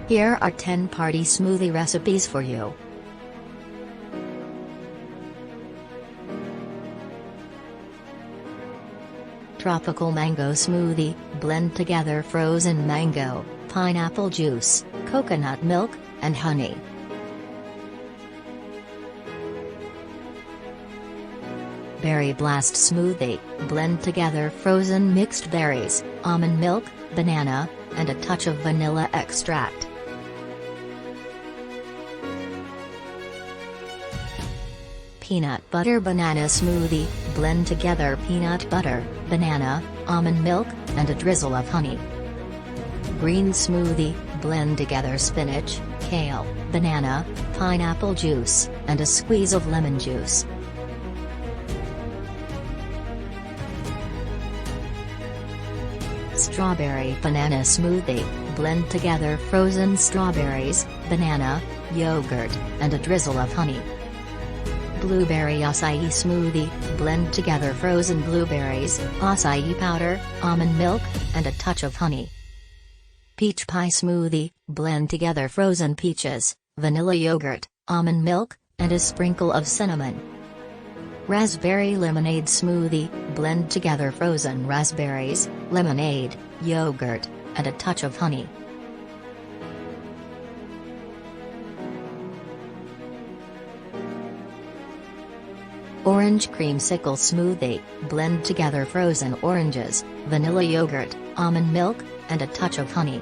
Here are 10 party smoothie recipes for you. Tropical mango smoothie: blend together frozen mango, pineapple juice, coconut milk, and honey. Berry blast smoothie: blend together frozen mixed berries, almond milk, banana, and a touch of vanilla extract. Peanut butter banana smoothie: blend together peanut butter, banana, almond milk, and a drizzle of honey. Green smoothie: blend together spinach, kale, banana, pineapple juice, and a squeeze of lemon juice. Strawberry banana smoothie: blend together frozen strawberries, banana, yogurt, and a drizzle of honey. Blueberry acai smoothie: blend together frozen blueberries, acai powder, almond milk, and a touch of honey. Peach pie smoothie: blend together frozen peaches, vanilla yogurt, almond milk, and a sprinkle of cinnamon. Raspberry lemonade smoothie: blend together frozen raspberries, lemonade, yogurt, and a touch of honey. Orange creamsicle smoothie: blend together frozen oranges, vanilla yogurt, almond milk, and a touch of honey.